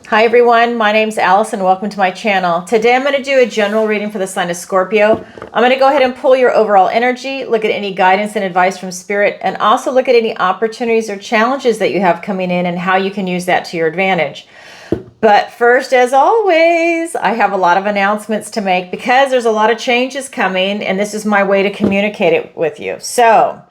Hi everyone, my name's Alice and welcome to my channel. Today I'm going to do a general reading for the sign of Scorpio. I'm going to go ahead and pull your overall energy, look at any guidance and advice from Spirit, and also look at any opportunities or challenges that you have coming in and how you can use that to your advantage. But first, as always, I have a lot of announcements to make because there's a lot of changes coming and this is my way to communicate it with you. So,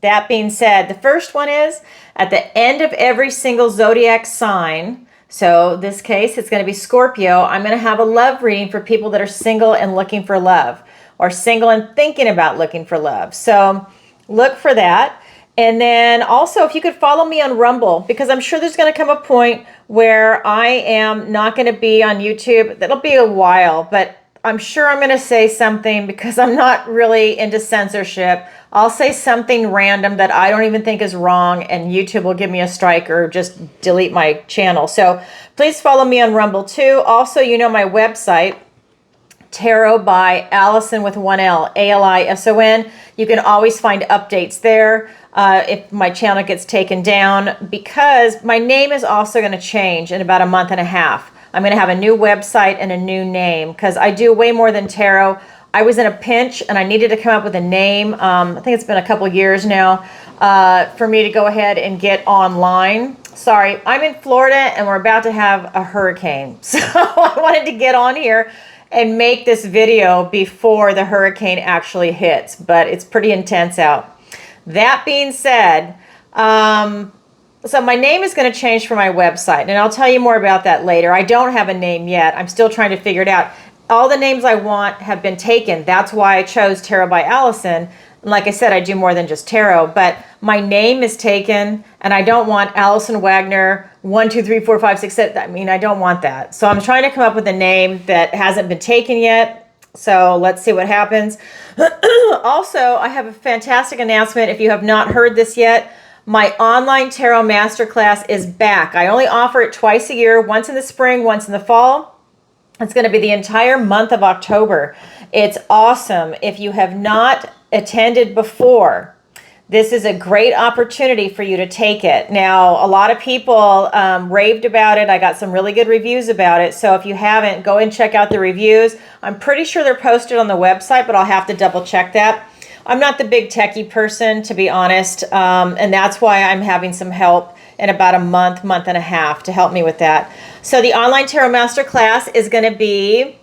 that being said, the first one is at the end of every single zodiac sign. So this case, it's going to be Scorpio. I'm going to have a love reading for people that are single and looking for love, or single and thinking about looking for love. So look for that. And then also, if you could follow me on Rumble, because I'm sure there's going to come a point where I am not going to be on YouTube. That'll be a while, but I'm sure I'm going to say something because I'm not really into censorship. I'll say something random that I don't even think is wrong, and YouTube will give me a strike or just delete my channel. So please follow me on Rumble too. Also, you know my website, Tarot by Allison with one L, A-L-I-S-O-N. You can always find updates there if my channel gets taken down, because my name is also going to change in about a month and a half. I'm going to have a new website and a new name because I do way more than tarot. I was in a pinch and I needed to come up with a name. I think it's been a couple years now for me to go ahead and get online. Sorry, I'm in Florida and we're about to have a hurricane. So I wanted to get on here and make this video before the hurricane actually hits, but it's pretty intense out. That being said, so my name is going to change for my website, and I'll tell you more about that later. I don't have a name yet. I'm still trying to figure it out. All the names I want have been taken. That's why I chose Tarot by Allison. And like I said, I do more than just tarot, but my name is taken, and I don't want Allison Wagner 1, 2, 3, 4, 5, 6, 7. I mean, I don't want that. So I'm trying to come up with a name that hasn't been taken yet. So let's see what happens. Also, I have a fantastic announcement. If you have not heard this yet, my online tarot masterclass is back. I only offer it twice a year, once in the spring, once in the fall. It's going to be the entire month of October. It's awesome. If you have not attended before, this is a great opportunity for you to take it. Now, a lot of people raved about it. I got some really good reviews about it. So if you haven't, go and check out the reviews. I'm pretty sure they're posted on the website, but I'll have to double check that. I'm not the big techie person, to be honest, and that's why I'm having some help in about a month, month and a half to help me with that. So the online tarot masterclass is going to be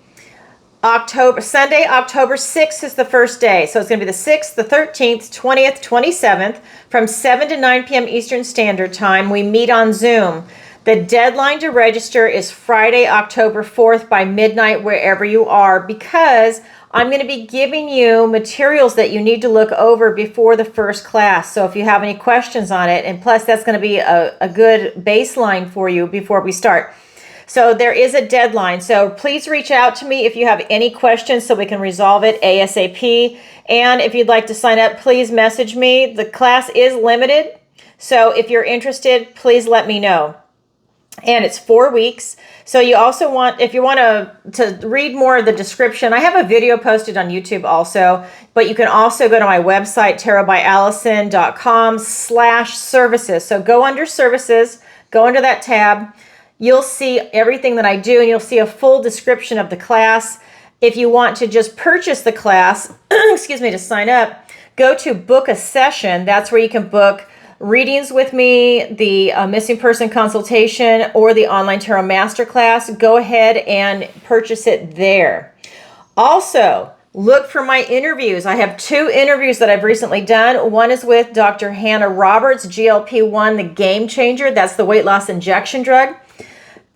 Sunday, October 6th is the first day. So it's going to be the 6th, the 13th, 20th, 27th from 7 to 9 p.m. Eastern Standard Time. We meet on Zoom. The deadline to register is Friday, October 4th by midnight, wherever you are, because I'm going to be giving you materials that you need to look over before the first class. So if you have any questions on it, and plus that's going to be a good baseline for you before we start. So there is a deadline. So please reach out to me if you have any questions so we can resolve it ASAP. And if you'd like to sign up, please message me. The class is limited. So if you're interested, please let me know. And it's 4 weeks. So you also want, if you want to read more of the description, I have a video posted on YouTube also, but you can also go to my website, tarotbyallison.com/services. So go under services, go under that tab. You'll see everything that I do, and you'll see a full description of the class. If you want to just purchase the class, excuse me, to sign up, go to book a session. That's where you can book readings with me, the missing person consultation, or the online tarot masterclass. Go ahead and purchase it there. Also, look for my interviews. I have 2 interviews that I've recently done. One is with Dr. Hannah Roberts, GLP-1, the game changer. That's the weight loss injection drug.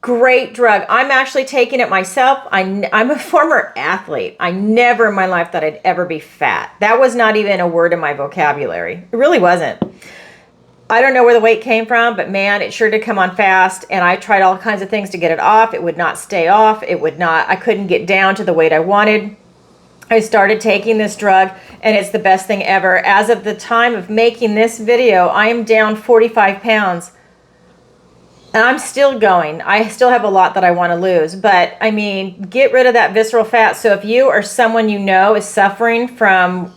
Great drug. I'm actually taking it myself. I'm a former athlete. I never in my life thought I'd ever be fat. That was not even a word in my vocabulary. It really wasn't. I don't know where the weight came from, but man, it sure did come on fast. And I tried all kinds of things to get it off. It would not stay off. I couldn't get down to the weight I wanted. I started taking this drug and it's the best thing ever. As of the time of making this video, I am down 45 pounds. And I'm still going. I still have a lot that I want to lose. But I mean, get rid of that visceral fat. So if you or someone you know is suffering from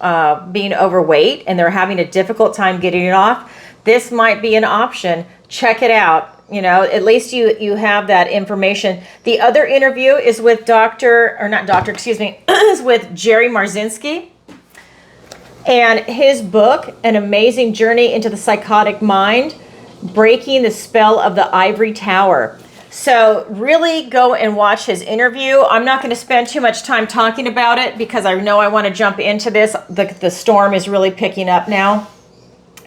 being overweight and they're having a difficult time getting it off, this might be an option. Check it out. At least you have that information. The other interview is with is with Jerry Marzinski. And his book, An Amazing Journey into the Psychotic Mind, Breaking the Spell of the Ivory Tower. So really go and watch his interview. I'm not going to spend too much time talking about it because I know I want to jump into this. The storm is really picking up now.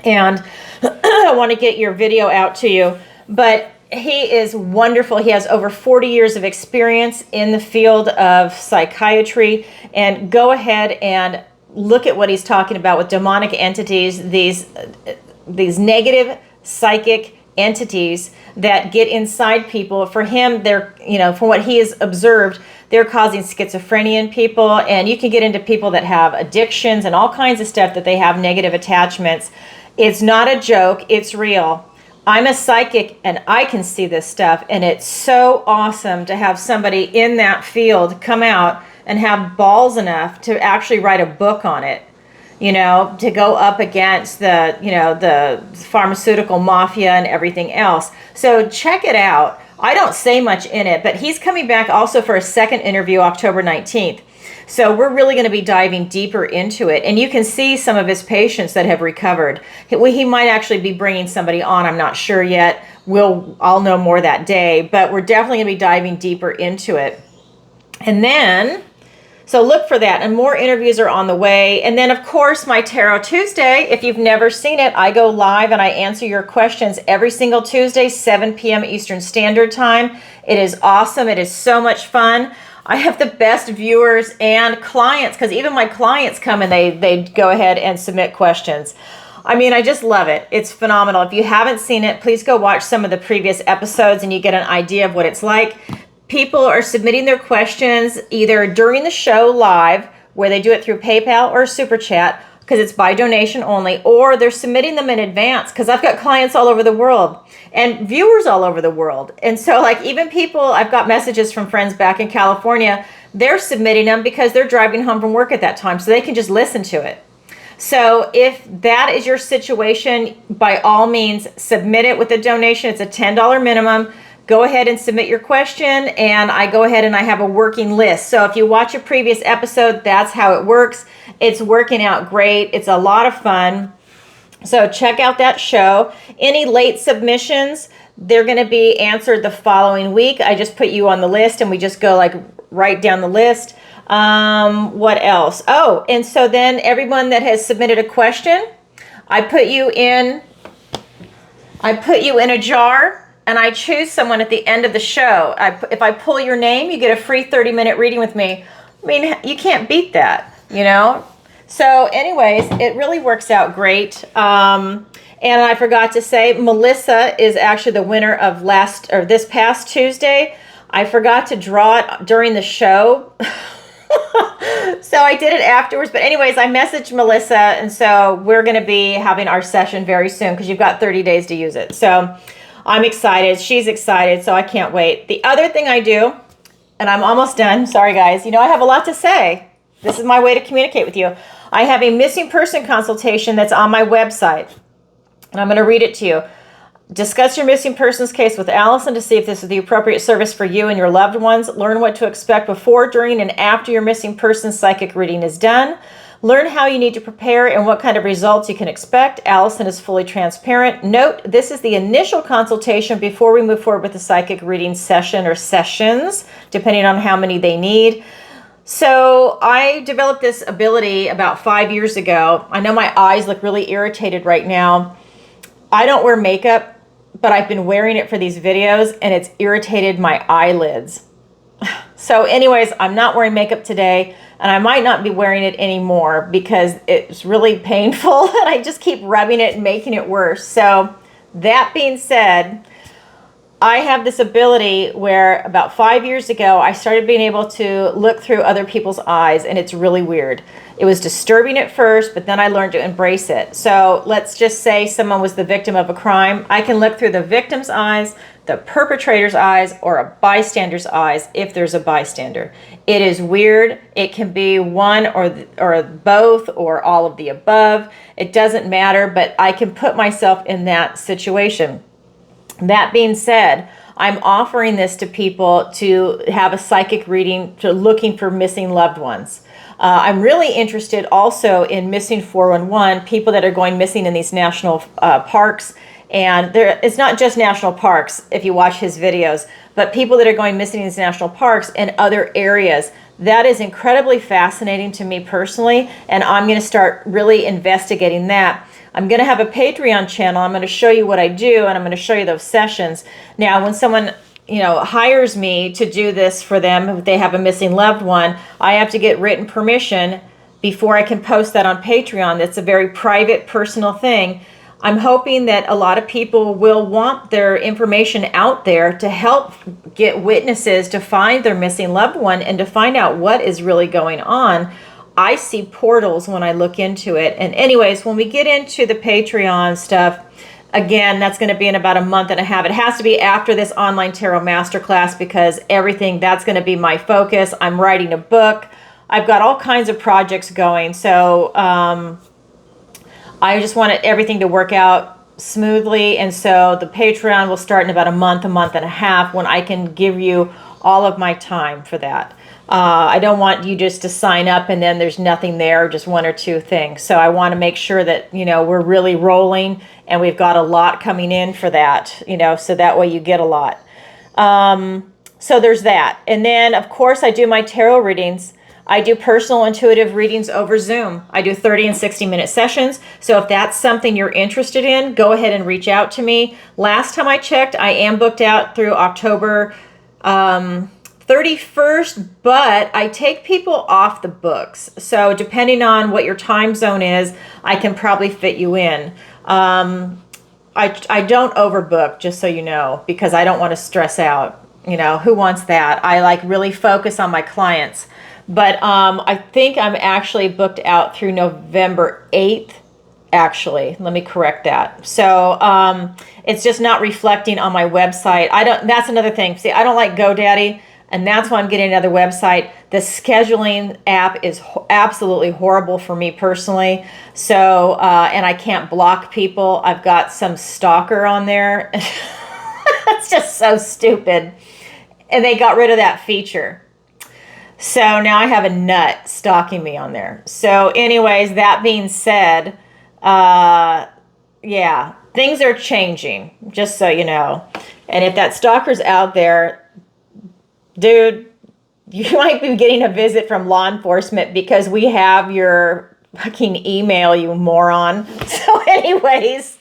And I want to get your video out to you. But he is wonderful. He has over 40 years of experience in the field of psychiatry. And go ahead and look at what he's talking about with demonic entities, these negative psychic entities that get inside people. For him, they're, from what he has observed, they're causing schizophrenia in people. And you can get into people that have addictions and all kinds of stuff, that they have negative attachments. It's not a joke. It's real. I'm a psychic and I can see this stuff. And it's so awesome to have somebody in that field come out and have balls enough to actually write a book on it, to go up against the pharmaceutical mafia and everything else. So check it out. I don't say much in it, but he's coming back also for a second interview October 19th. So we're really going to be diving deeper into it. And you can see some of his patients that have recovered. He might actually be bringing somebody on. I'm not sure yet. I'll know more that day, but we're definitely going to be diving deeper into it. And then, so look for that, and more interviews are on the way. And then, of course, my Tarot Tuesday. If you've never seen it, I go live and I answer your questions every single Tuesday, 7 p.m. Eastern Standard Time. It is awesome. It is so much fun. I have the best viewers and clients, because even my clients come and they go ahead and submit questions. I mean, I just love it. It's phenomenal. If you haven't seen it, please go watch some of the previous episodes and you get an idea of what it's like. People are submitting their questions either during the show live, where they do it through PayPal or Super Chat, because it's by donation only, or they're submitting them in advance, because I've got clients all over the world and viewers all over the world. And so even people, I've got messages from friends back in California, they're submitting them because they're driving home from work at that time, so they can just listen to it. So if that is your situation, by all means, submit it with a donation. It's a $10 minimum. Go ahead and submit your question, and I go ahead and I have a working list. So if you watch a previous episode, that's how it works. It's working out great. It's a lot of fun. So check out that show. Any late submissions, they're going to be answered the following week. I just put you on the list, and we just go right down the list. What else? Oh, and so then everyone that has submitted a question, I put you in a jar. And I choose someone at the end of the show. If I pull your name, you get a free 30-minute reading with me. I mean, you can't beat that, So anyways, it really works out great. And I forgot to say, Melissa is actually the winner of this past Tuesday. I forgot to draw it during the show. So I did it afterwards. But anyways, I messaged Melissa. And so we're going to be having our session very soon, because you've got 30 days to use it. So I'm excited. She's excited. So I can't wait. The other thing I do, and I'm almost done. Sorry, guys. I have a lot to say. This is my way to communicate with you. I have a missing person consultation that's on my website. And I'm going to read it to you. Discuss your missing persons case with Allison to see if this is the appropriate service for you and your loved ones. Learn what to expect before, during, and after your missing person psychic reading is done. Learn how you need to prepare and what kind of results you can expect. Allison is fully transparent. Note, this is the initial consultation before we move forward with the psychic reading session or sessions, depending on how many they need. So I developed this ability about 5 years ago. I know my eyes look really irritated right now. I don't wear makeup, but I've been wearing it for these videos, and it's irritated my eyelids. So anyways, I'm not wearing makeup today, and I might not be wearing it anymore because it's really painful and I just keep rubbing it and making it worse. So that being said, I have this ability where about 5 years ago, I started being able to look through other people's eyes, and it's really weird. It was disturbing at first, but then I learned to embrace it. So let's just say someone was the victim of a crime. I can look through the victim's eyes, the perpetrator's eyes, or a bystander's eyes if there's a bystander. It is weird. It can be one or both or all of the above. It doesn't matter, but I can put myself in that situation. That being said, I'm offering this to people to have a psychic reading to looking for missing loved ones. I'm really interested also in missing 411, people that are going missing in these national parks. And it's not just national parks, if you watch his videos, but people that are going missing in these national parks and other areas. That is incredibly fascinating to me personally, and I'm going to start really investigating that. I'm going to have a Patreon channel. I'm going to show you what I do, and I'm going to show you those sessions. Now, when someone hires me to do this for them, if they have a missing loved one, I have to get written permission before I can post that on Patreon. That's a very private, personal thing. I'm hoping that a lot of people will want their information out there to help get witnesses to find their missing loved one and to find out what is really going on. I see portals when I look into it. And anyways, when we get into the Patreon stuff, again, that's going to be in about a month and a half. It has to be after this online tarot masterclass because that's going to be my focus. I'm writing a book. I've got all kinds of projects going. So I just wanted everything to work out smoothly. And so the Patreon will start in about a month and a half when I can give you all of my time for that. I don't want you just to sign up and then there's nothing there, just one or two things. So I want to make sure that, we're really rolling and we've got a lot coming in for that, so that way you get a lot. So there's that. And then, of course, I do my tarot readings. I do personal intuitive readings over Zoom. I do 30 and 60-minute sessions. So if that's something you're interested in, go ahead and reach out to me. Last time I checked, I am booked out through October 31st, but I take people off the books. So depending on what your time zone is, I can probably fit you in. I don't overbook, just so you know, because I don't want to stress out. Who wants that? I really focus on my clients. But I think I'm actually booked out through November 8th, actually. Let me correct that. So it's just not reflecting on my website. That's another thing. See, I don't like GoDaddy, and that's why I'm getting another website. The scheduling app is absolutely horrible for me personally. So, and I can't block people. I've got some stalker on there. That's just so stupid. And they got rid of that feature. So now I have a nut stalking me on there. So anyways, that being said, yeah, things are changing, just so you know. And if that stalker's out there, dude, you might be getting a visit from law enforcement because we have your fucking email, you moron. So anyways,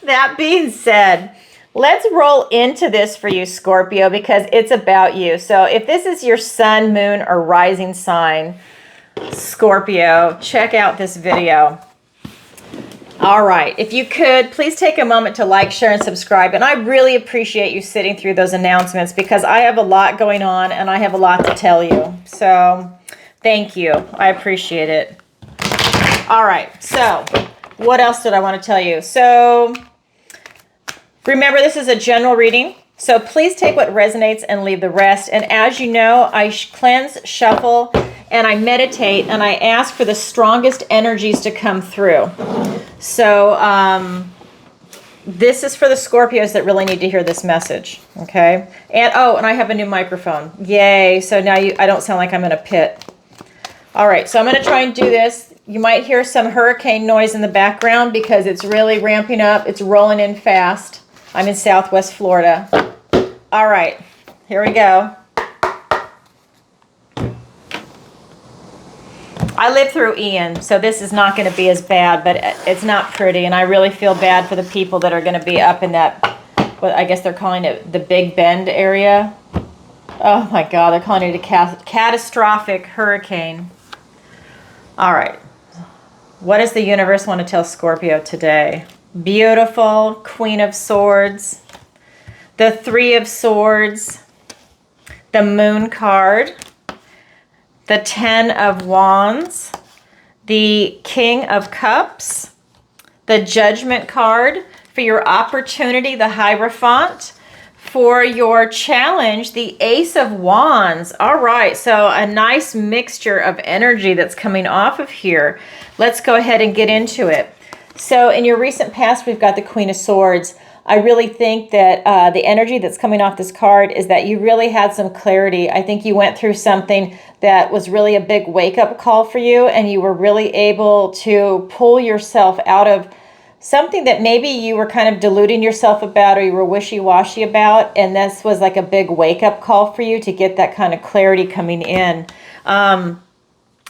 that being said, let's roll into this for you, Scorpio, because it's about you. So if this is your sun, moon, or rising sign, Scorpio, check out this video. All right. If you could, please take a moment to like, share, and subscribe. And I really appreciate you sitting through those announcements because I have a lot going on and I have a lot to tell you. So thank you. I appreciate it. All right. So what else did I want to tell you? So remember, this is a general reading, so please take what resonates and leave the rest. And as you know, I cleanse, shuffle, and I meditate, and I ask for the strongest energies to come through. So this is for the Scorpios that really need to hear this message, okay? And I have a new microphone. Yay, so now I don't sound like I'm in a pit. All right, so I'm going to try and do this. You might hear some hurricane noise in the background because it's really ramping up. It's rolling in fast. I'm in Southwest Florida. All right, here we go. I lived through Ian, so this is not going to be as bad, but it's not pretty, and I really feel bad for the people that are going to be up in that, what I guess they're calling it the Big Bend area. Oh my God, they're calling it a catastrophic hurricane. All right. What does the universe want to tell Scorpio today? Beautiful Queen of Swords, the Three of Swords, the Moon card, the Ten of Wands, the King of Cups, the Judgment card for your opportunity, the Hierophant. For your challenge, the Ace of Wands. All right, so a nice mixture of energy that's coming off of here. Let's go ahead and get into it. So in your recent past, we've got the Queen of Swords. I really think that the energy that's coming off this card is that you really had some clarity. I think you went through something that was really a big wake-up call for you, and you were really able to pull yourself out of something that maybe you were kind of deluding yourself about, or you were wishy-washy about, and this was like a big wake-up call for you to get that kind of clarity coming in.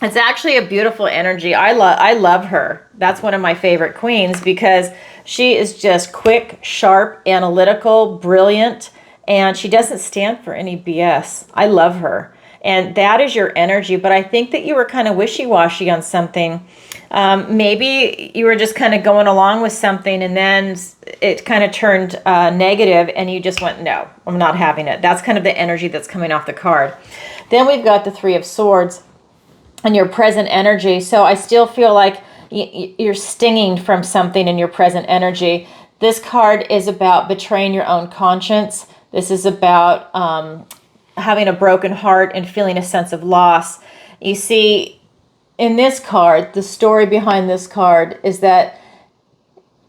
It's actually a beautiful energy. I love her. That's one of my favorite queens because she is just quick, sharp, analytical, brilliant, and she doesn't stand for any BS. I love her. And that is your energy, but I think that you were kind of wishy-washy on something. Maybe you were just kind of going along with something, and then it kind of turned negative, and you just went, no, I'm not having it. That's kind of the energy that's coming off the card. Then we've got the Three of Swords and your present energy. So I still feel like you're stinging from something in your present energy. This card is about betraying your own conscience. This is about having a broken heart and feeling a sense of loss. You see, in this card, the story behind this card is that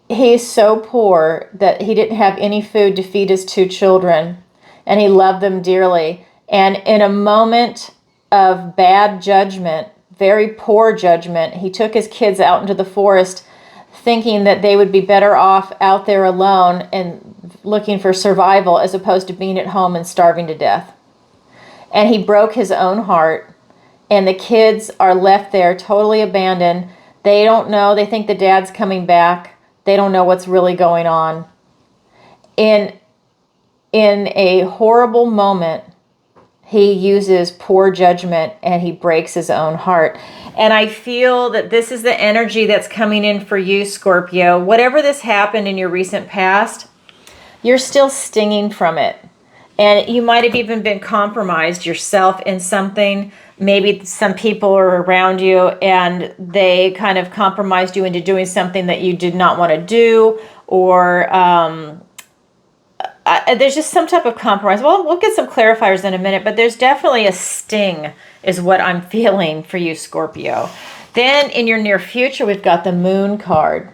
he's so poor that he didn't have any food to feed his 2 children, and he loved them dearly. And in a moment of bad judgment, very poor judgment, he took his kids out into the forest thinking that they would be better off out there alone and looking for survival as opposed to being at home and starving to death. And he broke his own heart, and the kids are left there totally abandoned. They don't know. They think the dad's coming back. They don't know what's really going on. In a horrible moment, he uses poor judgment and he breaks his own heart. And I feel that this is the energy that's coming in for you, Scorpio. Whatever this happened in your recent past, you're still stinging from it. And you might have even been compromised yourself in something. Maybe some people are around you and they kind of compromised you into doing something that you did not want to do, or there's just some type of compromise. Well, we'll get some clarifiers in a minute, but there's definitely a sting is what I'm feeling for you, Scorpio. Then in your near future, we've got the Moon card.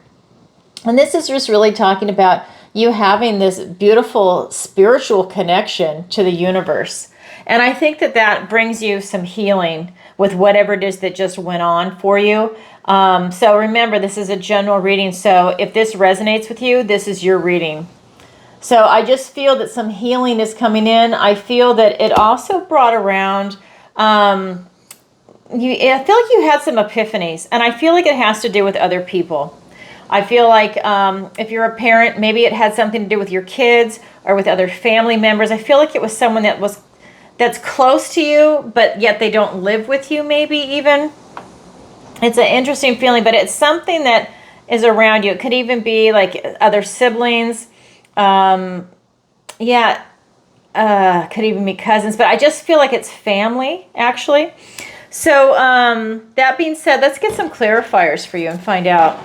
And this is just really talking about you having this beautiful spiritual connection to the universe. And I think that that brings you some healing with whatever it is that just went on for you. So remember, this is a general reading. So if this resonates with you, this is your reading. So I just feel that some healing is coming in. I feel that it also brought around, I feel like you had some epiphanies, and I feel like it has to do with other people. I feel like if you're a parent, maybe it had something to do with your kids or with other family members. I feel like it was someone that's close to you, but yet they don't live with you, maybe even. It's an interesting feeling, but it's something that is around you. It could even be like other siblings. Could even be cousins, but I just feel like it's family, actually. So that being said, let's get some clarifiers for you and find out.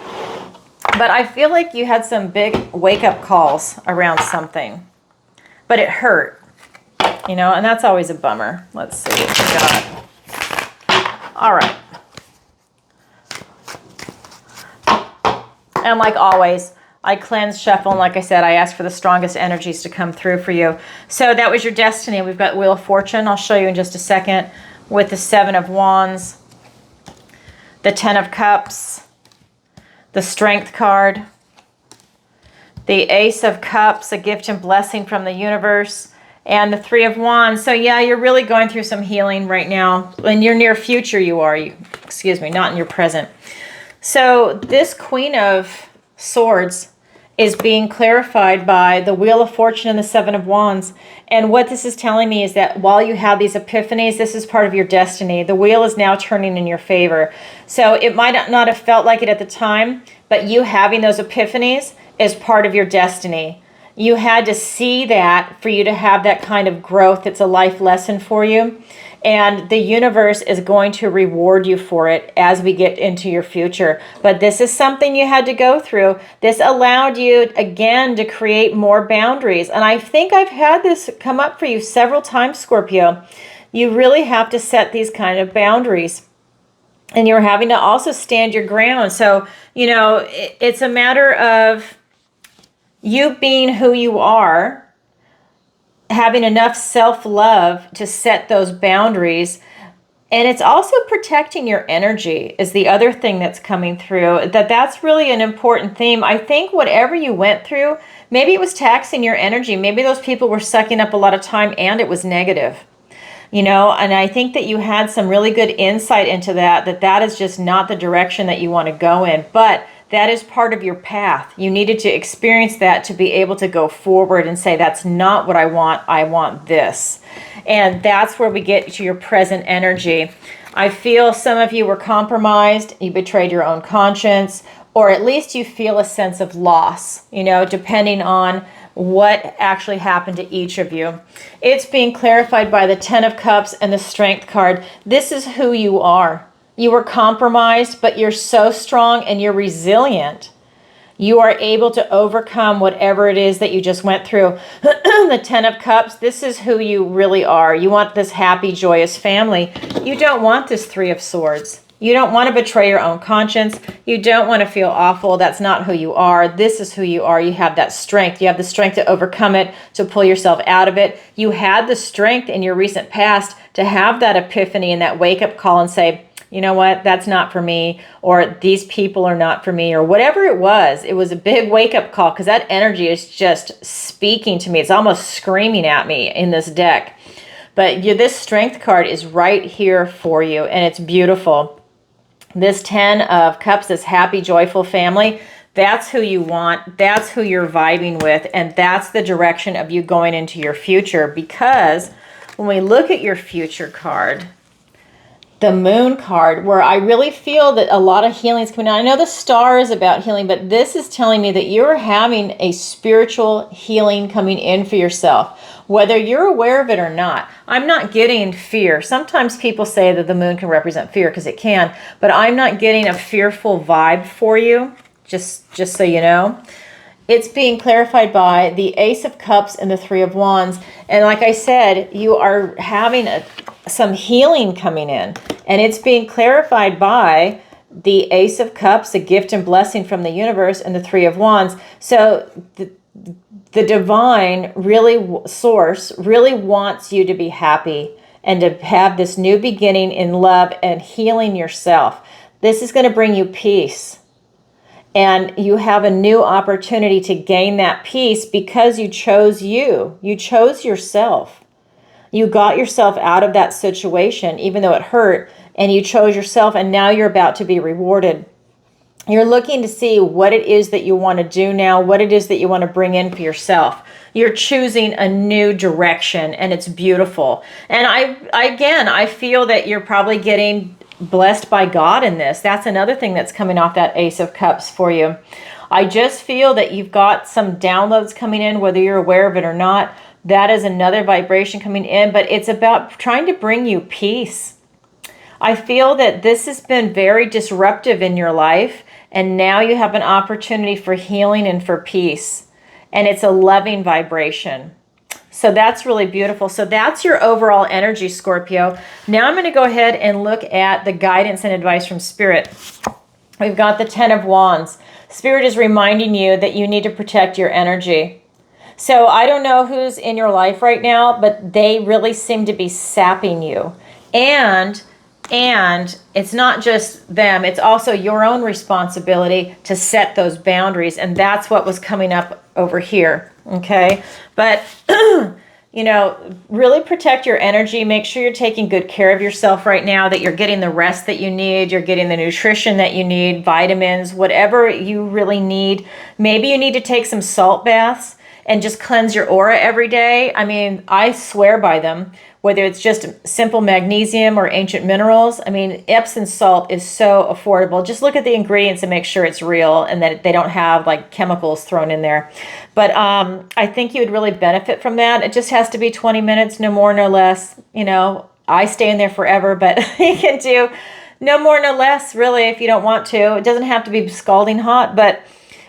But I feel like you had some big wake-up calls around something, but it hurt, and that's always a bummer. Let's see what we got. All right. And like always, I cleanse, shuffle, and like I said, I ask for the strongest energies to come through for you. So that was your destiny. We've got Wheel of Fortune. I'll show you in just a second with the 7 of Wands, the 10 of Cups, the Strength card, the Ace of Cups, a gift and blessing from the universe, and the 3 of Wands. So yeah, you're really going through some healing right now. In your near future you are. Not in your present. So this Queen of Swords is being clarified by the Wheel of Fortune and the 7 of Wands. And what this is telling me is that while you have these epiphanies, this is part of your destiny. The wheel is now turning in your favor. So it might not have felt like it at the time, but you having those epiphanies is part of your destiny. You had to see that for you to have that kind of growth. It's a life lesson for you. And the universe is going to reward you for it as we get into your future. But this is something you had to go through. This allowed you, again, to create more boundaries. And I think I've had this come up for you several times, Scorpio. You really have to set these kind of boundaries. And you're having to also stand your ground. So, it's a matter of you being who you are, having enough self-love to set those boundaries. And it's also protecting your energy is the other thing that's coming through. That's really an important theme. I think whatever you went through, maybe it was taxing your energy. Maybe those people were sucking up a lot of time and it was negative. And I think that you had some really good insight into that is just not the direction that you want to go in. But that is part of your path. You needed to experience that to be able to go forward and say, that's not what I want this. And that's where we get to your present energy. I feel some of you were compromised, you betrayed your own conscience, or at least you feel a sense of loss, depending on what actually happened to each of you. It's being clarified by the Ten of Cups and the Strength card. This is who you are. You were compromised, but you're so strong and you're resilient. You are able to overcome whatever it is that you just went through. The Ten of Cups, this is who you really are. You want this happy, joyous family. You don't want this Three of Swords. You don't want to betray your own conscience. You don't want to feel awful. That's not who you are. This is who you are. You have that strength. You have the strength to overcome it, to pull yourself out of it. You had the strength in your recent past to have that epiphany and that wake-up call and say, you know what, that's not for me, or these people are not for me, or whatever it was. It was a big wake-up call because that energy is just speaking to me. It's almost screaming at me in this deck. But this Strength card is right here for you, and it's beautiful. This Ten of Cups, this happy, joyful family, that's who you want. That's who you're vibing with, and that's the direction of you going into your future. Because when we look at your future card, the Moon card, where I really feel that a lot of healing is coming out. I know the Star is about healing, but this is telling me that you're having a spiritual healing coming in for yourself, whether you're aware of it or not. I'm not getting fear. Sometimes people say that the moon can represent fear because it can, but I'm not getting a fearful vibe for you, just so you know. It's being clarified by the Ace of Cups and the Three of Wands. And like I said, you are having some healing coming in. And it's being clarified by the Ace of Cups, a gift and blessing from the universe, and the Three of Wands. So the divine source really wants you to be happy and to have this new beginning in love and healing yourself. This is going to bring you peace. And you have a new opportunity to gain that peace because you chose you. You chose yourself. You got yourself out of that situation, even though it hurt, and you chose yourself, and now you're about to be rewarded. You're looking to see what it is that you want to do now, what it is that you want to bring in for yourself. You're choosing a new direction, and it's beautiful. And I feel that you're probably getting blessed by God in this. That's another thing that's coming off that Ace of Cups for you. I just feel that you've got some downloads coming in, whether you're aware of it or not. That is another vibration coming in, but it's about trying to bring you peace. I feel that this has been very disruptive in your life, and now you have an opportunity for healing and for peace, and it's a loving vibration. So that's really beautiful. So that's your overall energy, Scorpio. Now I'm going to go ahead and look at the guidance and advice from Spirit. We've got the Ten of Wands. Spirit is reminding you that you need to protect your energy. So I don't know who's in your life right now, but they really seem to be sapping you. And it's not just them, it's also your own responsibility to set those boundaries. And that's what was coming up over here. Okay. But, really protect your energy. Make sure you're taking good care of yourself right now, that you're getting the rest that you need. You're getting the nutrition that you need, vitamins, whatever you really need. Maybe you need to take some salt baths and just cleanse your aura every day. I mean, I swear by them, whether it's just simple magnesium or ancient minerals. I mean, Epsom salt is so affordable. Just look at the ingredients and make sure it's real and that they don't have like chemicals thrown in there. But I think you would really benefit from that. It just has to be 20 minutes, no more, no less. I stay in there forever, but you can do no more, no less, really, if you don't want to. It doesn't have to be scalding hot, but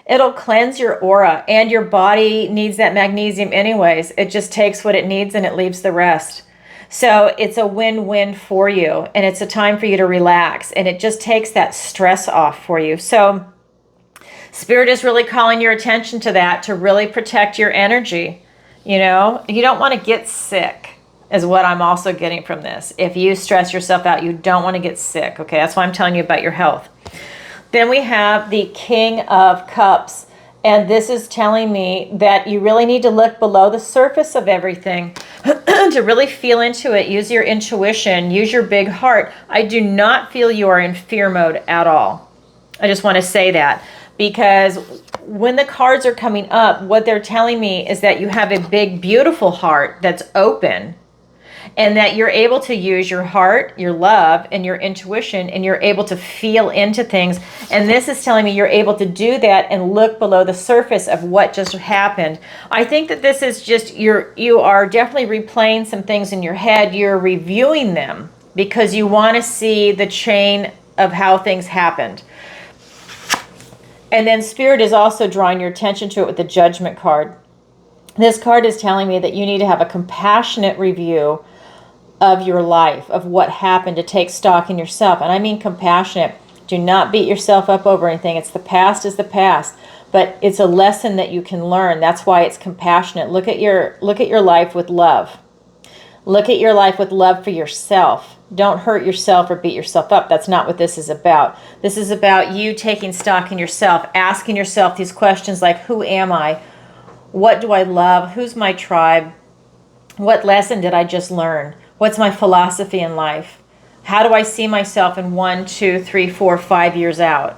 it'll cleanse your aura, and your body needs that magnesium anyways. It just takes what it needs and it leaves the rest. So it's a win-win for you, and it's a time for you to relax, and it just takes that stress off for you. So Spirit is really calling your attention to that, to really protect your energy. You know, you don't want to get sick, is what I'm also getting from this. If you stress yourself out, you don't want to get sick. Okay, that's why I'm telling you about your health. Then we have the King of Cups. And this is telling me that you really need to look below the surface of everything to really feel into it. Use your intuition, use your big heart. I do not feel you are in fear mode at all. I just want to say that, because when the cards are coming up, what they're telling me is that you have a big, beautiful heart that's open, and that you're able to use your heart, your love, and your intuition, and you're able to feel into things. And this is telling me you're able to do that and look below the surface of what just happened. I think that this is just, you are definitely replaying some things in your head. You're reviewing them because you want to see the chain of how things happened. And then Spirit is also drawing your attention to it with the Judgment card. This card is telling me that you need to have a compassionate review of your life, of what happened, to take stock in yourself. And I mean compassionate. Do not beat yourself up over anything. It's the past is the past, but it's a lesson that you can learn. That's why it's compassionate. Look at your life with love. Look at your life with love for yourself. Don't hurt yourself or beat yourself up. That's not what this is about. This is about you taking stock in yourself, asking yourself these questions like, who am I? What do I love? Who's my tribe? What lesson did I just learn? What's my philosophy in life? How do I see myself in 1, 2, 3, 4, 5 years out?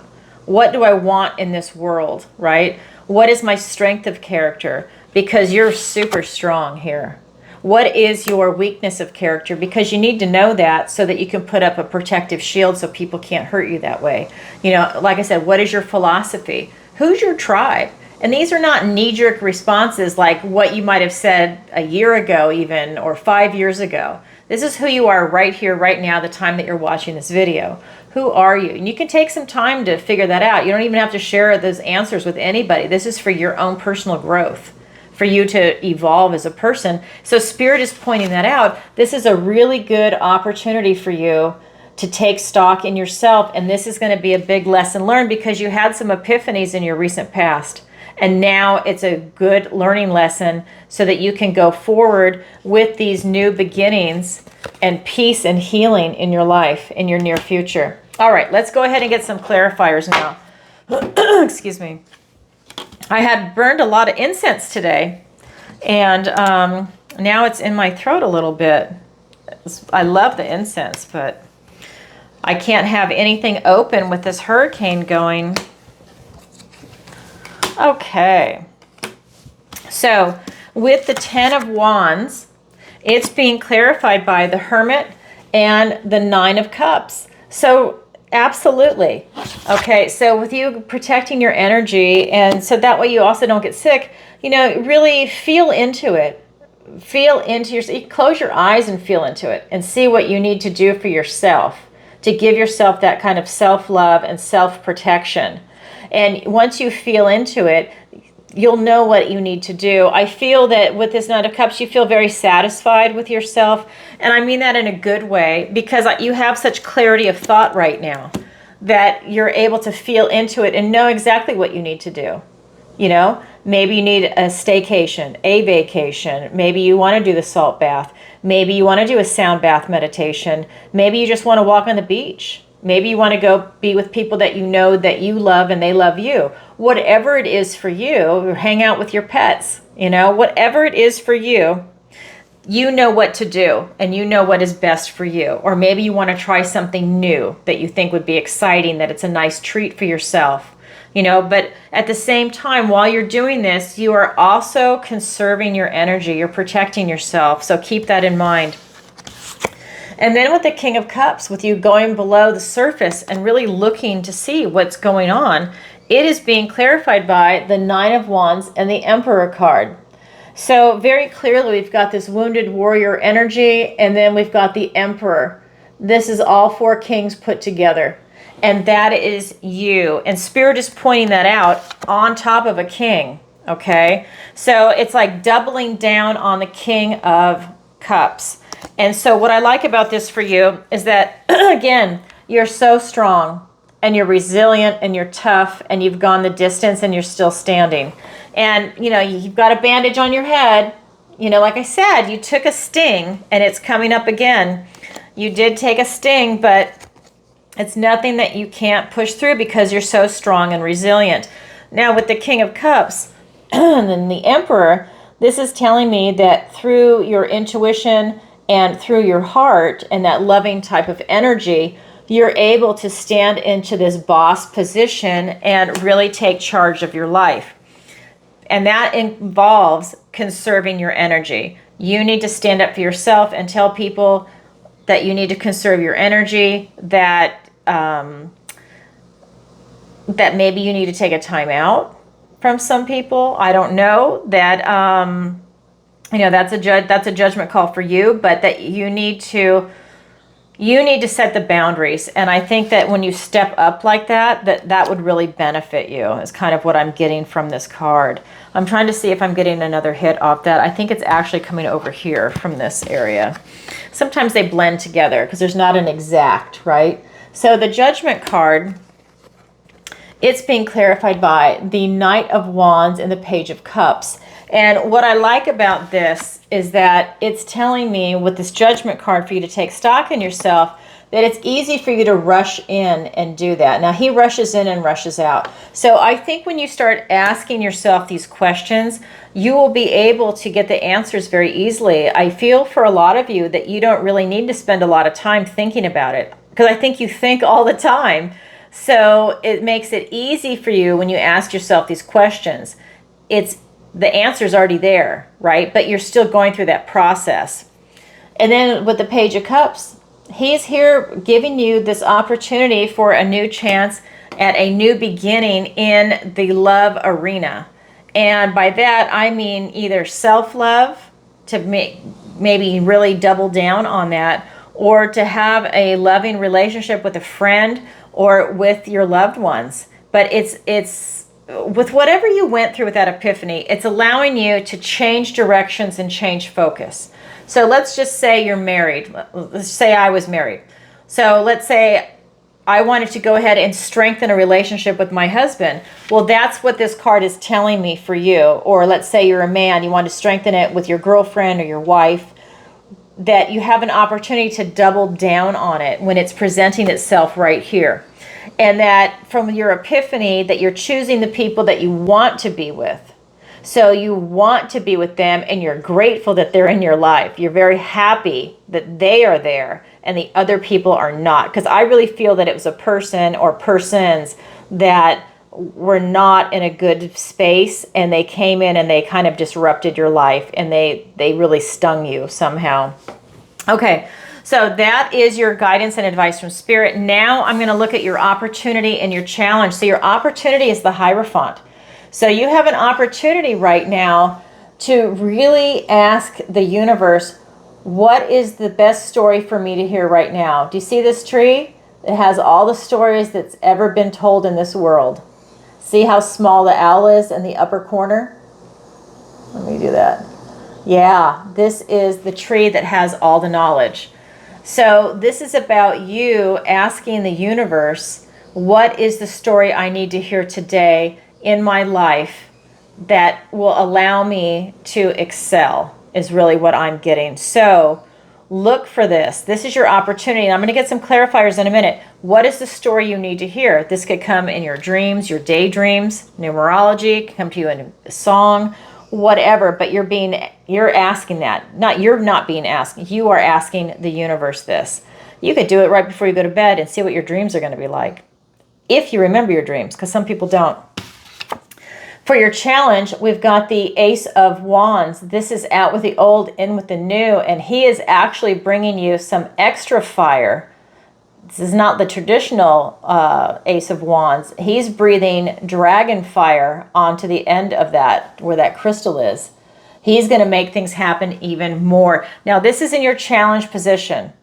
What do I want in this world, right? What is my strength of character? Because you're super strong here. What is your weakness of character? Because you need to know that so that you can put up a protective shield so people can't hurt you that way. You know, like I said, what is your philosophy? Who's your tribe? And these are not knee-jerk responses like what you might have said a year ago even, or 5 years ago. This is who you are right here, right now, the time that you're watching this video. Who are you? And you can take some time to figure that out. You don't even have to share those answers with anybody. This is for your own personal growth, for you to evolve as a person. So Spirit is pointing that out. This is a really good opportunity for you to take stock in yourself. And this is going to be a big lesson learned because you had some epiphanies in your recent past. And now it's a good learning lesson so that you can go forward with these new beginnings and peace and healing in your life, in your near future. All right, let's go ahead and get some clarifiers now. Excuse me. I had burned a lot of incense today, and now it's in my throat a little bit. I love the incense, but I can't have anything open with this hurricane going. Okay, so with the 10 of Wands, it's being clarified by the Hermit and the 9 of Cups. So absolutely. Okay, so with you protecting your energy, and so that way you also don't get sick, you know, really feel into it. Feel into your, close your eyes and feel into it and see what you need to do for yourself to give yourself that kind of self-love and self-protection. And once you feel into it, you'll know what you need to do. I feel that with this 9 of Cups, you feel very satisfied with yourself. And I mean that in a good way, because you have such clarity of thought right now that you're able to feel into it and know exactly what you need to do. You know, maybe you need a staycation, a vacation. Maybe you want to do the salt bath. Maybe you want to do a sound bath meditation. Maybe you just want to walk on the beach. Maybe you want to go be with people that you know that you love and they love you. Whatever it is for you, or hang out with your pets, you know, whatever it is for you, you know what to do and you know what is best for you. Or maybe you want to try something new that you think would be exciting, that it's a nice treat for yourself, you know. But at the same time, while you're doing this, you are also conserving your energy. You're protecting yourself. So keep that in mind. And then with the King of Cups, with you going below the surface and really looking to see what's going on, it is being clarified by the 9 of Wands and the Emperor card. So very clearly, we've got this wounded warrior energy, and then we've got the Emperor. This is all 4 kings put together, and that is you. And Spirit is pointing that out on top of a king, okay? So it's like doubling down on the King of Cups. And so what I like about this for you is that, again, you're so strong and you're resilient and you're tough and you've gone the distance and you're still standing. And, you know, you've got a bandage on your head. You know, like I said, you took a sting and it's coming up again. You did take a sting, but it's nothing that you can't push through because you're so strong and resilient. Now with the King of Cups and the Emperor, this is telling me that through your intuition and through your heart and that loving type of energy, you're able to stand into this boss position and really take charge of your life. And that involves conserving your energy. You need to stand up for yourself and tell people that you need to conserve your energy, that that maybe you need to take a time out from some people. I don't know. That you know, that's a judgment call for you, but that you need to set the boundaries. And I think that when you step up like that, that would really benefit you, is kind of what I'm getting from this card. I'm trying to see if I'm getting another hit off that. I think it's actually coming over here from this area. Sometimes they blend together because there's not an exact, right? So the Judgment card, it's being clarified by the Knight of Wands and the Page of Cups. And what I like about this is that it's telling me with this Judgment card for you to take stock in yourself, that it's easy for you to rush in and do that. Now, he rushes in and rushes out. So I think when you start asking yourself these questions, you will be able to get the answers very easily. I feel for a lot of you that you don't really need to spend a lot of time thinking about it, because I think you think all the time. So it makes it easy for you when you ask yourself these questions. The answer's already there, right? But you're still going through that process. And then with the Page of Cups, he's here giving you this opportunity for a new chance at a new beginning in the love arena. And by that, I mean either self-love, to maybe really double down on that, or to have a loving relationship with a friend or with your loved ones. But it's with whatever you went through with that epiphany, it's allowing you to change directions and change focus. So let's just say you're married. Let's say I was married. So let's say I wanted to go ahead and strengthen a relationship with my husband. Well, that's what this card is telling me for you. Or let's say you're a man, you want to strengthen it with your girlfriend or your wife, that you have an opportunity to double down on it when it's presenting itself right here. And that from your epiphany, that you're choosing the people that you want to be with. So you want to be with them and you're grateful that they're in your life. You're very happy that they are there and the other people are not. Because I really feel that it was a person or persons that were not in a good space and they came in and they kind of disrupted your life and they really stung you somehow. Okay. So that is your guidance and advice from Spirit. Now I'm going to look at your opportunity and your challenge. So your opportunity is the Hierophant. So you have an opportunity right now to really ask the universe, what is the best story for me to hear right now? Do you see this tree? It has all the stories that's ever been told in this world. See how small the owl is in the upper corner? Let me do that. Yeah, this is the tree that has all the knowledge. So this is about you asking the universe, what is the story I need to hear today in my life that will allow me to excel, is really what I'm getting. So look for this. This is your opportunity. And I'm going to get some clarifiers in a minute. What is the story you need to hear? This could come in your dreams, your daydreams, numerology, come to you in a song, whatever, but you're asking that. You're not being asked. You are asking the universe this. You could do it right before you go to bed and see what your dreams are going to be like. If you remember your dreams, because some people don't. For your challenge, we've got the Ace of Wands. This is out with the old, in with the new, and he is actually bringing you some extra fire. This is not the traditional Ace of Wands. He's breathing dragon fire onto the end of that, where that crystal is. He's going to make things happen even more. Now, this is in your challenge position.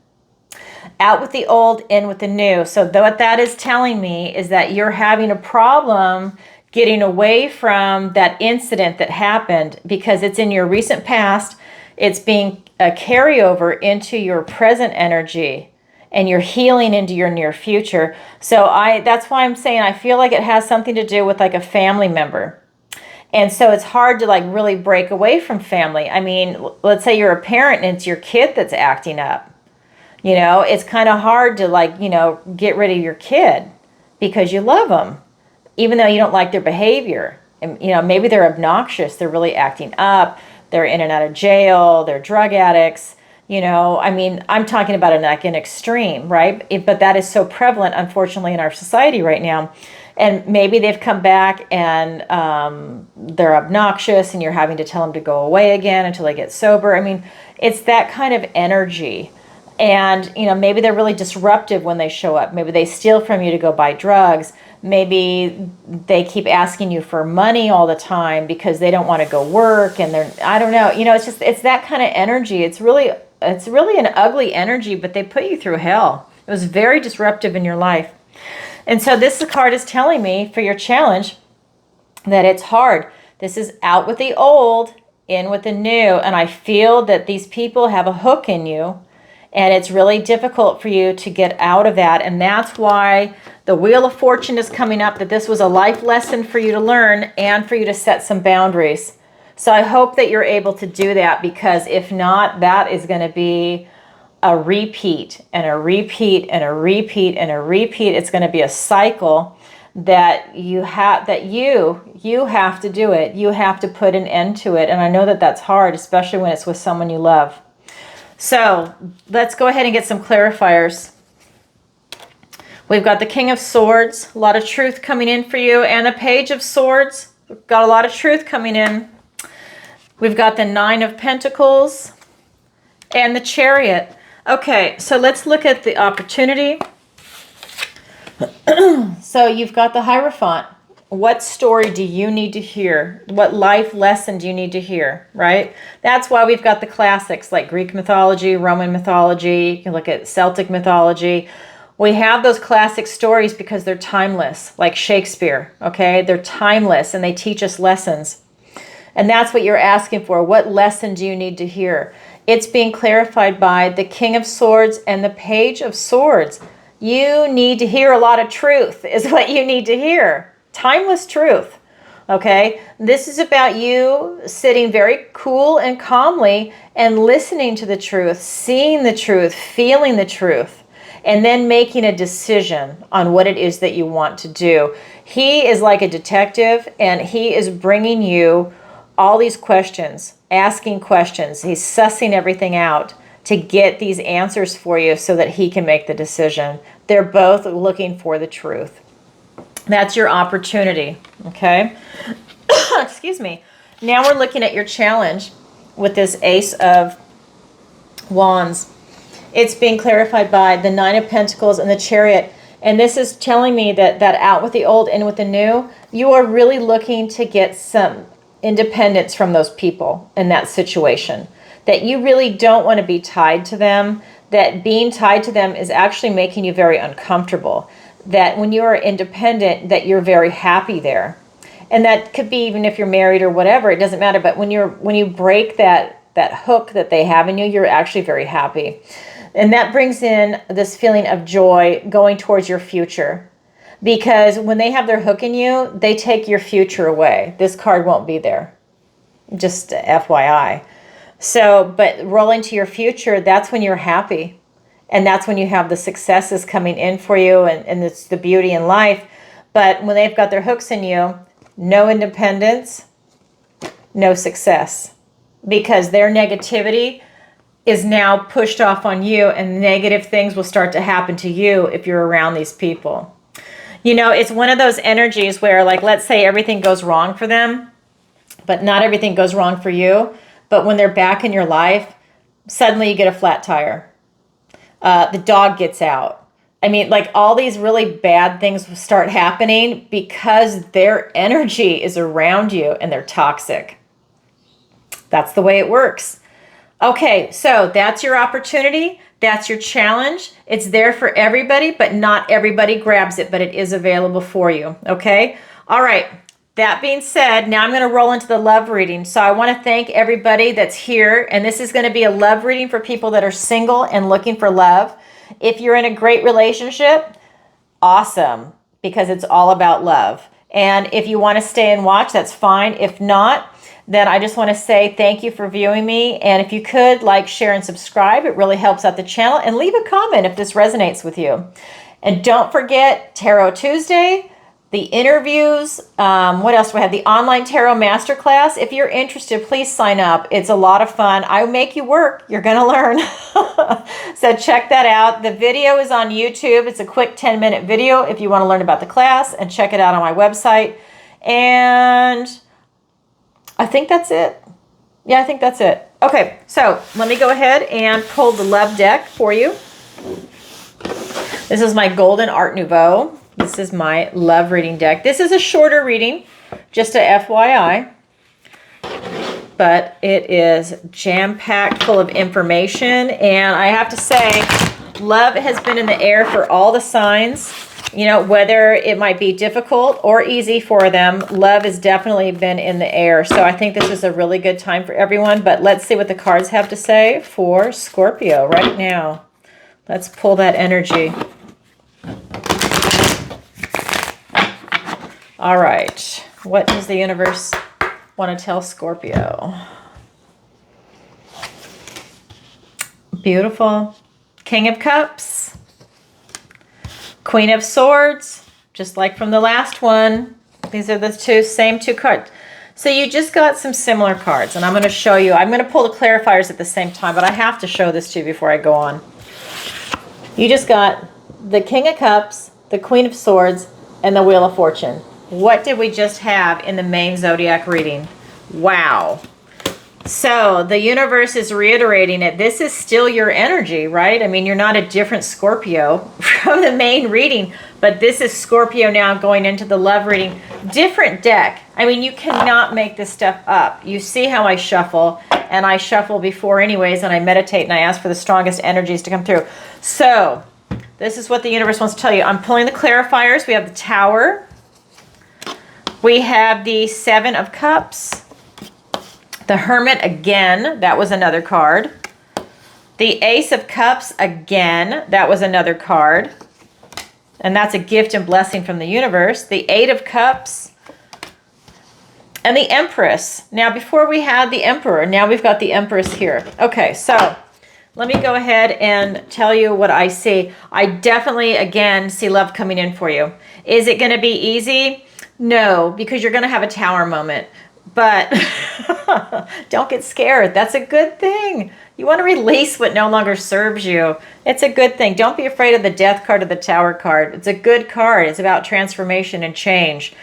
Out with the old, in with the new. So what that is telling me is that you're having a problem getting away from that incident that happened because it's in your recent past. It's being a carryover into your present energy. and you're healing into your near future. So that's why I'm saying I feel like it has something to do with like a family member. And so it's hard to like really break away from family. I mean, let's say you're a parent and it's your kid that's acting up. You know, it's kind of hard to like, you know, get rid of your kid because you love them, even though you don't like their behavior. And, you know, maybe they're obnoxious. They're really acting up. They're in and out of jail. They're drug addicts. You know, I mean, I'm talking about like an extreme, right? But that is so prevalent, unfortunately, in our society right now. And maybe they've come back and they're obnoxious and you're having to tell them to go away again until they get sober. I mean, it's that kind of energy. And, you know, maybe they're really disruptive when they show up. Maybe they steal from you to go buy drugs. Maybe they keep asking you for money all the time because they don't want to go work. And I don't know, you know, it's that kind of energy. It's really an ugly energy, but they put you through hell. It was very disruptive in your life. And so this card is telling me for your challenge that it's hard. This is out with the old, in with the new. And I feel that these people have a hook in you. And it's really difficult for you to get out of that. And that's why the Wheel of Fortune is coming up, that this was a life lesson for you to learn and for you to set some boundaries. So I hope that you're able to do that, because if not, that is going to be a repeat and a repeat and a repeat and a repeat. It's going to be a cycle that you have to do it. You have to put an end to it. And I know that that's hard, especially when it's with someone you love. So let's go ahead and get some clarifiers. We've got the King of Swords, a lot of truth coming in for you, and the Page of Swords. We've got a lot of truth coming in. We've got the Nine of Pentacles and the Chariot. Okay, so let's look at the opportunity. So you've got the Hierophant. What story do you need to hear? What life lesson do you need to hear, right? That's why we've got the classics like Greek mythology, Roman mythology. You can look at Celtic mythology. We have those classic stories because they're timeless, like Shakespeare, okay? They're timeless and they teach us lessons. And that's what you're asking for. What lesson do you need to hear? It's being clarified by the King of Swords and the Page of Swords. You need to hear a lot of truth is what you need to hear. Timeless truth, okay? This is about you sitting very cool and calmly and listening to the truth, seeing the truth, feeling the truth, and then making a decision on what it is that you want to do. He is like a detective, and he is bringing you all these questions, asking questions. He's sussing everything out to get these answers for you so that he can make the decision. They're both looking for the truth. That's your opportunity, okay? Excuse me. Now we're looking at your challenge with this Ace of Wands. It's being clarified by the Nine of Pentacles and the Chariot. And this is telling me that out with the old, in with the new, you are really looking to get some independence from those people in that situation. That you really don't want to be tied to them. That being tied to them is actually making you very uncomfortable. That when you are independent, that you're very happy there. And that could be even if you're married or whatever, it doesn't matter. But when you break that hook that they have in you, you're actually very happy. And that brings in this feeling of joy going towards your future. Because when they have their hook in you, they take your future away. This card won't be there. Just FYI. So, but rolling to your future, that's when you're happy. And that's when you have the successes coming in for you, and it's the beauty in life. But when they've got their hooks in you, no independence, no success. Because their negativity is now pushed off on you, and negative things will start to happen to you if you're around these people. You know, it's one of those energies where, like, let's say everything goes wrong for them, but not everything goes wrong for you. But when they're back in your life, suddenly you get a flat tire. The dog gets out. I mean, like, all these really bad things start happening because their energy is around you and they're toxic. That's the way it works. Okay, so that's your opportunity. That's your challenge. It's there for everybody, but not everybody grabs it, but it is available for you. Okay? All right. That being said, now I'm going to roll into the love reading. So I want to thank everybody that's here. And this is going to be a love reading for people that are single and looking for love. If you're in a great relationship, awesome, because it's all about love. And if you want to stay and watch, that's fine. If not, then I just want to say thank you for viewing me. And if you could like, share, and subscribe, it really helps out the channel. And leave a comment if this resonates with you. And don't forget Tarot Tuesday, the interviews. What else do we have? The online tarot masterclass. If you're interested, please sign up. It's a lot of fun. I make you work. You're going to learn. So check that out. The video is on YouTube. It's a quick 10-minute video if you want to learn about the class, and check it out on my website. And I think that's it. Yeah, I think that's it. Okay, so let me go ahead and pull the love deck for you. This is my Golden Art Nouveau. This is my love reading deck. This is a shorter reading, just a FYI. But it is jam-packed full of information. And I have to say, love has been in the air for all the signs. You know, whether it might be difficult or easy for them, love has definitely been in the air. So I think this is a really good time for everyone. But let's see what the cards have to say for Scorpio right now. Let's pull that energy. All right. What does the universe want to tell Scorpio? Beautiful. King of Cups. Queen of Swords. Just like from the last one. These are the same two cards. So you just got some similar cards. And I'm going to show you. I'm going to pull the clarifiers at the same time. But I have to show this to you before I go on. You just got the King of Cups, the Queen of Swords, and the Wheel of Fortune. What did we just have in the main zodiac reading? Wow. So the universe is reiterating it. This is still your energy, right? I mean, you're not a different Scorpio from the main reading, but this is Scorpio now going into the love reading. Different deck. I mean, you cannot make this stuff up. You see how I shuffle, and I shuffle before anyways, and I meditate, and I ask for the strongest energies to come through. So this is what the universe wants to tell you. I'm pulling the clarifiers. We have the Tower. We have the Seven of Cups. The Hermit again. That was another card. The Ace of Cups again. That was another card. And that's a gift and blessing from the universe. The Eight of Cups. And the Empress. Now, before we had the Emperor, now we've got the Empress here. Okay, so let me go ahead and tell you what I see. I definitely, again, see love coming in for you. Is it going to be easy? No, because you're going to have a Tower moment. But don't get scared. That's a good thing. You want to release what no longer serves you. It's a good thing. Don't be afraid of the Death card or the Tower card. It's a good card. It's about transformation and change.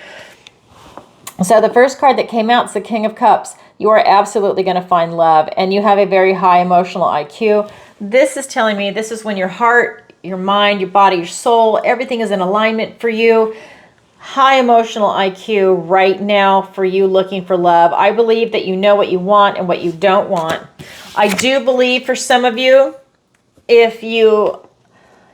So the first card that came out is the King of Cups. You are absolutely going to find love, and you have a very high emotional IQ. This is telling me this is when your heart, your mind, your body, your soul, everything is in alignment for you. High emotional IQ right now for you looking for love. I believe that you know what you want and what you don't want. I do believe for some of you, if you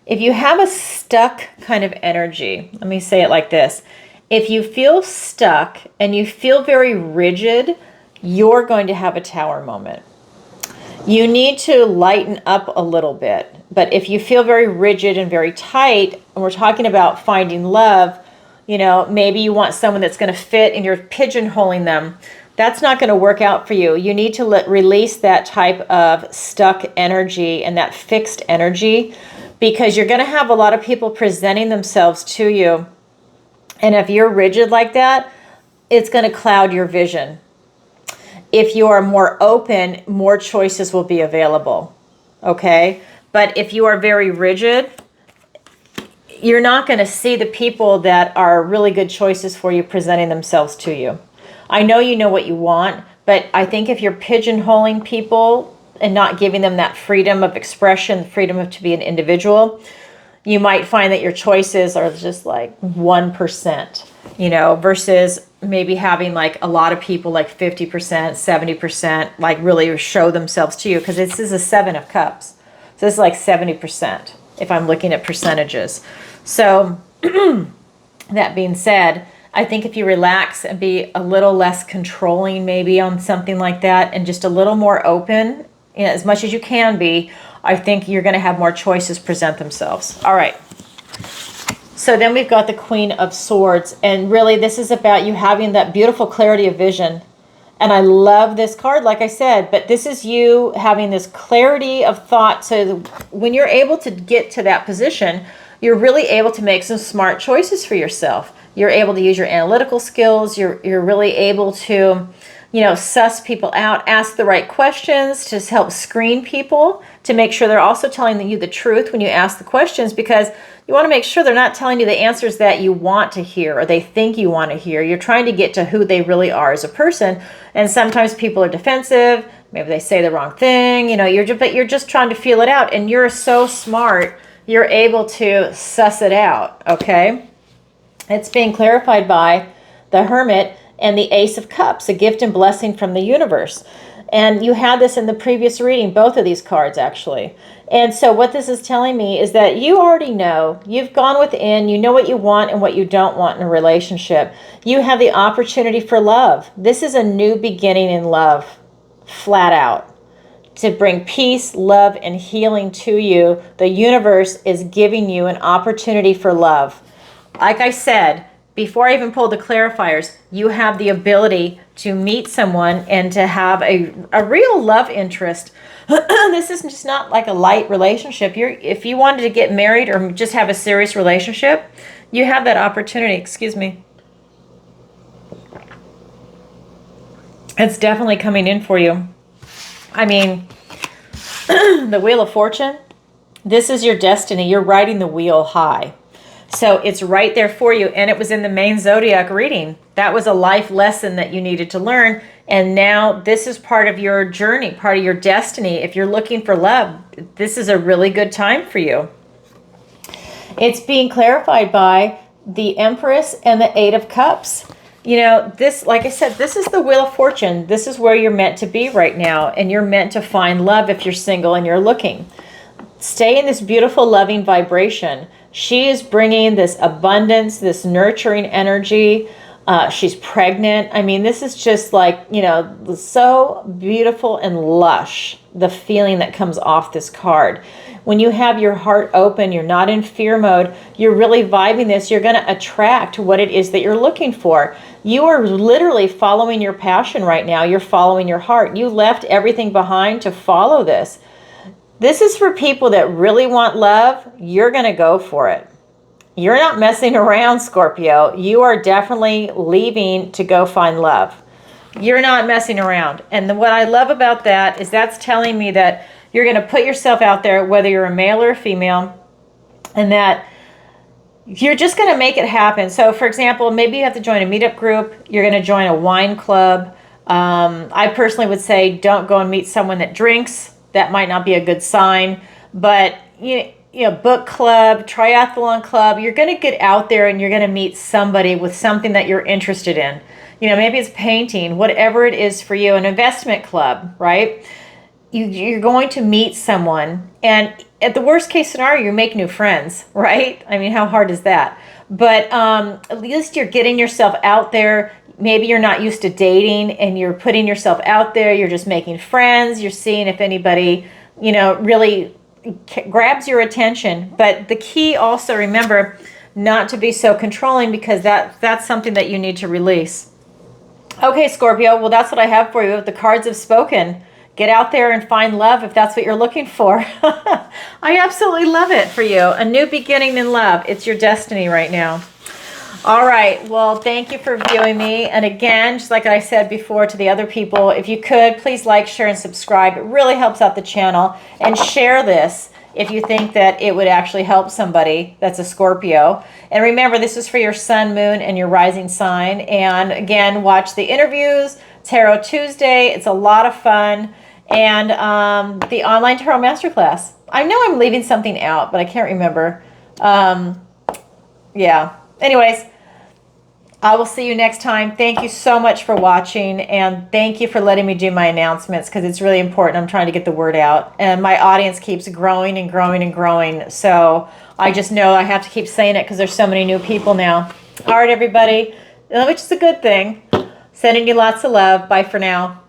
have a stuck kind of energy, let me say it like this. If you feel stuck and you feel very rigid, you're going to have a Tower moment. You need to lighten up a little bit. But if you feel very rigid and very tight, and we're talking about finding love, you know, maybe you want someone that's going to fit and you're pigeonholing them. That's not going to work out for you. You need to release that type of stuck energy and that fixed energy, because you're going to have a lot of people presenting themselves to you. And if you're rigid like that, it's going to cloud your vision. If you are more open, more choices will be available. Okay? But if you are very rigid, you're not going to see the people that are really good choices for you presenting themselves to you. I know you know what you want, but I think if you're pigeonholing people and not giving them that freedom of expression, freedom to be an individual, you might find that your choices are just like 1%, you know, versus maybe having like a lot of people like 50%, 70%, like really show themselves to you, because this is a Seven of Cups. So this is like 70% if I'm looking at percentages. So that being said, I think if you relax and be a little less controlling maybe on something like that, and just a little more open, you know, as much as you can be, I think you're going to have more choices present themselves. All right. So then we've got the Queen of Swords. And really, this is about you having that beautiful clarity of vision. And I love this card, like I said, but this is you having this clarity of thought. So when you're able to get to that position, you're really able to make some smart choices for yourself. You're able to use your analytical skills. You're really able to, you know, suss people out, ask the right questions to help screen people, to make sure they're also telling you the truth when you ask the questions, because you want to make sure they're not telling you the answers that you want to hear or they think you want to hear. You're trying to get to who they really are as a person. And sometimes people are defensive. Maybe they say the wrong thing. You know, but you're just trying to feel it out. And you're so smart, you're able to suss it out, okay? It's being clarified by the Hermit and the Ace of Cups, a gift and blessing from the universe. And you had this in the previous reading, both of these cards actually. And so what this is telling me is that you already know, you've gone within, you know what you want and what you don't want in a relationship. You have the opportunity for love. This is a new beginning in love, flat out. To bring peace, love, and healing to you, the universe is giving you an opportunity for love. Like I said, before I even pulled the clarifiers, you have the ability to meet someone and to have a real love interest. This is just not like a light relationship. If you wanted to get married or just have a serious relationship, you have that opportunity. Excuse me. It's definitely coming in for you. I mean, the Wheel of Fortune, this is your destiny. You're riding the wheel high. So it's right there for you. And it was in the main zodiac reading. That was a life lesson that you needed to learn. And now this is part of your journey, part of your destiny. If you're looking for love, this is a really good time for you. It's being clarified by the Empress and the Eight of Cups. You know, this, like I said, this is the Wheel of Fortune. This is where you're meant to be right now. And you're meant to find love if you're single and you're looking. Stay in this beautiful, loving vibration. She is bringing this abundance, this nurturing energy. She's pregnant. I mean, this is just like, you know, so beautiful and lush, the feeling that comes off this card. When you have your heart open, you're not in fear mode, you're really vibing this, you're going to attract what it is that you're looking for. You are literally following your passion right now. You're following your heart. You left everything behind to follow this. This is for people that really want love. You're going to go for it. You're not messing around, Scorpio. You are definitely leaving to go find love. You're not messing around. And what I love about that is that's telling me that you're going to put yourself out there, whether you're a male or a female, and that you're just going to make it happen. So, for example, maybe you have to join a meetup group. You're going to join a wine club. I personally would say don't go and meet someone that drinks. That might not be a good sign. But, you know, book club, triathlon club, you're going to get out there and you're going to meet somebody with something that you're interested in. You know, maybe it's painting, whatever it is for you, an investment club, right? You're going to meet someone, and at the worst case scenario, you make new friends, right? I mean, how hard is that? But at least you're getting yourself out there. Maybe you're not used to dating and you're putting yourself out there. You're just making friends. You're seeing if anybody, you know, really grabs your attention. But the key also, remember, not to be so controlling, because that's something that you need to release. Okay, Scorpio, well, that's what I have for you. The cards have spoken. Get out there and find love if that's what you're looking for. I absolutely love it for you. A new beginning in love. It's your destiny right now. All right. Well, thank you for viewing me. And again, just like I said before to the other people, if you could, please like, share, and subscribe. It really helps out the channel. And share this if you think that it would actually help somebody that's a Scorpio. And remember, this is for your sun, moon, and your rising sign. And again, watch the interviews, Tarot Tuesday. It's a lot of fun. And the online tarot masterclass. I know I'm leaving something out, but I can't remember. Yeah. Anyways, I will see you next time. Thank you so much for watching, and thank you for letting me do my announcements, because it's really important. I'm trying to get the word out, and my audience keeps growing and growing and growing. So I just know I have to keep saying it because there's so many new people now. All right, everybody, which is a good thing. Sending you lots of love. Bye for now.